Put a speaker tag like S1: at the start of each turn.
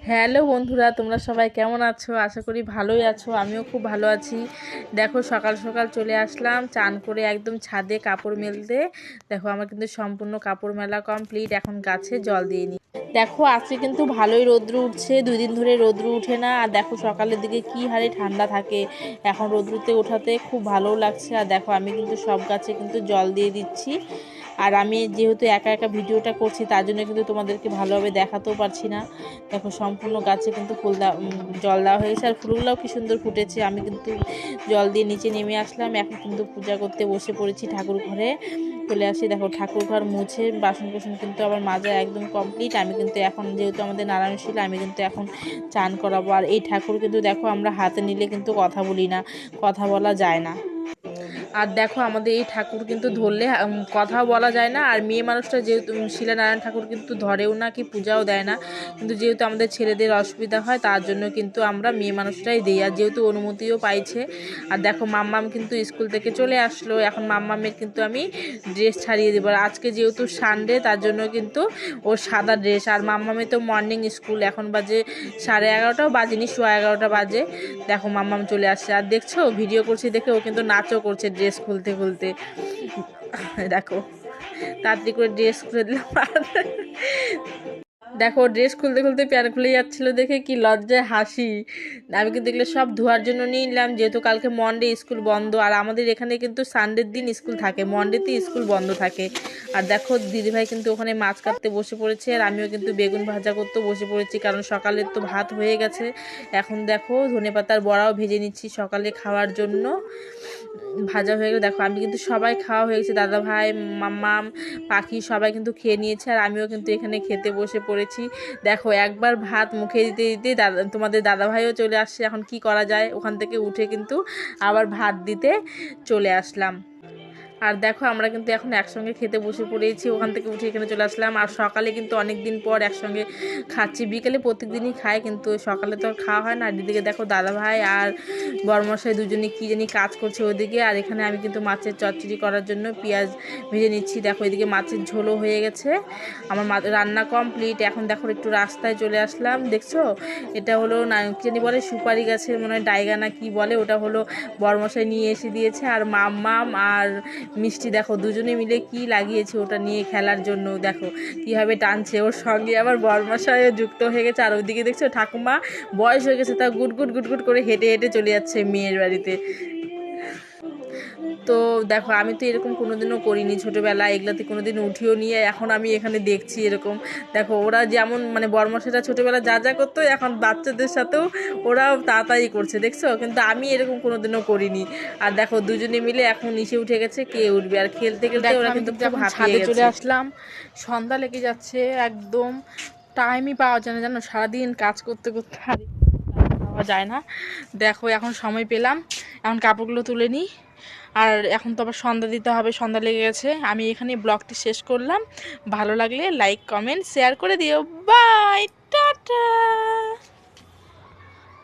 S1: Hello বন্ধুরা, তোমরা সবাই কেমন আছো? আশা করি ভালোই আছো। আমিও খুব ভালো আছি। দেখো সকাল সকাল চলে আসলাম চান করে একদম ছাদে কাপড় মেলতে। দেখো আমার কিন্তু সম্পূর্ণ কাপড় মেলা কমপ্লিট। এখন গাছে জল দিয়ে নিই। দেখো আজকে কিন্তু ভালোই রৌদ্র উঠছে, 2 দিন ধরে রৌদ্র উঠে না। আর দেখো সকালের দিকে কি হারে ঠান্ডা থাকে, এখন রৌদ্রতে ওঠাতে খুব ভালোও লাগছে। আর দেখো আমি কিন্তু সব গাছে কিন্তু জল দিয়ে দিচ্ছি। আর আমি যেহেতু একা একা ভিডিওটা করছি, তার জন্য কিন্তু তোমাদেরকে ভালোভাবে দেখাতেও পারছি না। দেখো সম্পূর্ণ গাছে কিন্তু জল দেওয়া হয়েছে, আর ফুলগুলোও কি সুন্দর ফুটেছে। আমি কিন্তু জল দিয়ে নিচে নেমে আসলাম। এখন কিন্তু পূজা করতে বসে পড়েছি ঠাকুর ঘরে। চলে আসি, দেখো ঠাকুর ঘর মুছে বাসন কোসন কিন্তু আবার মাজা একদম কমপ্লিট। আমি কিন্তু এখন যেহেতু আমাদের নারায়ণশীল, আমি কিন্তু এখন চান করাবো। আর এই ঠাকুর কিন্তু দেখো আমরা হাতে নিলে কিন্তু কথা বলি না, কথা বলা যায় না। আর দেখো আমাদের এই ঠাকুর কিন্তু ধরলে কথাও বলা যায় না। আর মেয়ে মানুষটা যেহেতু শিলানারায়ণ ঠাকুর কিন্তু ধরেও না, কি পূজাও দেয় না। কিন্তু যেহেতু আমাদের ছেলেদের অসুবিধা হয়, তার জন্য কিন্তু আমরা মেয়ে মানুষটাই দিই। আর যেহেতু অনুমতিও পাইছে। আর দেখো মাম্মাম কিন্তু স্কুল থেকে চলে আসলো। এখন মাম্মামের কিন্তু আমি ড্রেস ছাড়িয়ে দেবো। আর আজকে যেহেতু সানডে, তার জন্য কিন্তু ওর সাদা ড্রেস। আর মাম্মামে তো মর্নিং স্কুল, এখন বাজে 11:30টাও বাজেনি, 11:15 বাজে। দেখো মাম্মাম চলে আসছে। আর দেখছো ভিডিও করছি দেখে ও কিন্তু নাচও করছে ড্রেস খুলতে খুলতে। দেখো তাড়াতাড়ি করে ড্রেস খুলে দিলাম। দেখো ড্রেস খুলতে খুলতে প্যান্ট খুলে যাচ্ছিলো দেখে কি লজ্জায় হাসি। আমি কিন্তু এগুলো সব ধোয়ার জন্য নিয়ে নিলাম, যেহেতু কালকে মন্ডে স্কুল বন্ধ। আর আমাদের এখানে কিন্তু সানডের দিন স্কুল থাকে, মন্ডেতে স্কুল বন্ধ থাকে। আর দেখো দিদিভাই কিন্তু ওখানে মাছ কাটতে বসে পড়েছে, আর আমিও কিন্তু বেগুন ভাজা করতেও বসে পড়েছি, কারণ সকালের তো ভাত হয়ে গেছে। এখন দেখো ধনেপাতার বড়াও ভেজে নিচ্ছি সকালে খাওয়ার জন্য। ভাজা হয়ে গেলে দেখো আমি কিন্তু সবাই খাওয়া হয়ে গেছে, দাদা ভাই, মাম্মাম, পাখি সবাই কিন্তু খেয়ে নিয়েছে। আর আমিও কিন্তু এখানে খেতে বসে পড়েছি। দেখো একবার ভাত মুখে দিতে দিতে তোমাদের দাদাভাইও চলে আসছে। এখন কি করা যায়, ওখান থেকে উঠে কিন্তু আবার ভাত দিতে চলে আসলাম। আর দেখো আমরা কিন্তু এখন একসঙ্গে খেতে বসে পড়েছি, ওখান থেকে উঠে এখানে চলে আসলাম। আর সকালে কিন্তু অনেক দিন পর একসঙ্গে খাচ্ছি। বিকেলে প্রত্যেকদিনই খাই, কিন্তু সকালে তো আর খাওয়া হয় না। আর এদিকে দেখো দাদাভাই আর বড়মশাই দুজনে কী জানি কাজ করছে ওইদিকে। আর এখানে আমি কিন্তু মাছের চচ্চড়ি করার জন্য পেঁয়াজ ভেজে নিচ্ছি। দেখো এদিকে মাছের ঝোলও হয়ে গেছে, আমার রান্না কমপ্লিট। এখন দেখো একটু রাস্তায় চলে আসলাম। দেখছো এটা হলো না কী জানি বলে, সুপারি গাছের মনে হয় ডাইগা না কি বলে, ওটা হলো বড়মশাই নিয়ে এসে দিয়েছে। আর মাম্মাম আর মিষ্টি দেখো দুজনে মিলে কি লাগিয়েছে ওটা নিয়ে খেলার জন্য। দেখো কীভাবে টানছে, ওর সঙ্গে আবার বরমশাইও যুক্ত হয়ে গেছে। আর ওইদিকে দেখছো ঠাকুমা বয়স হয়ে গেছে, তা গুটগুট গুটগুট করে হেঁটে হেঁটে চলে যাচ্ছে মেয়ের বাড়িতে। তো দেখো আমি তো এরকম কোনোদিনও করিনি ছোটোবেলায়, এগুলাতে কোনোদিন উঠিও নিয়ে এখন আমি এখানে দেখছি এরকম। দেখো ওরা যেমন মানে বড়মশাইরা ছোটোবেলায় যা যা করতো, এখন বাচ্চাদের সাথেও ওরাও তাড়াতাড়ি করছে, দেখছো। কিন্তু আমি এরকম কোনোদিনও করিনি। আর দেখো দুজনে মিলে এখন নিচে উঠে গেছে, কে উঠবে। আর খেলতে খেলতে ওরা কিন্তু খুব হাঁপিয়ে গেছে। চলে আসলাম, সন্ধ্যা লেগে যাচ্ছে একদম, টাইমই পাওয়া যায় না জানো, সারাদিন কাজ করতে করতে আর পাওয়া যায় না। দেখো এখন সময় পেলাম, এখন কাপড়গুলো তুলে নিই। আর এখন তো আবার সন্ধ্যা দিতে হবে, সন্ধ্যা লেগে গেছে। আমি এখানে ব্লগটি শেষ করলাম। ভালো লাগলে লাইক কমেন্ট শেয়ার করে দিও। Bye, tata.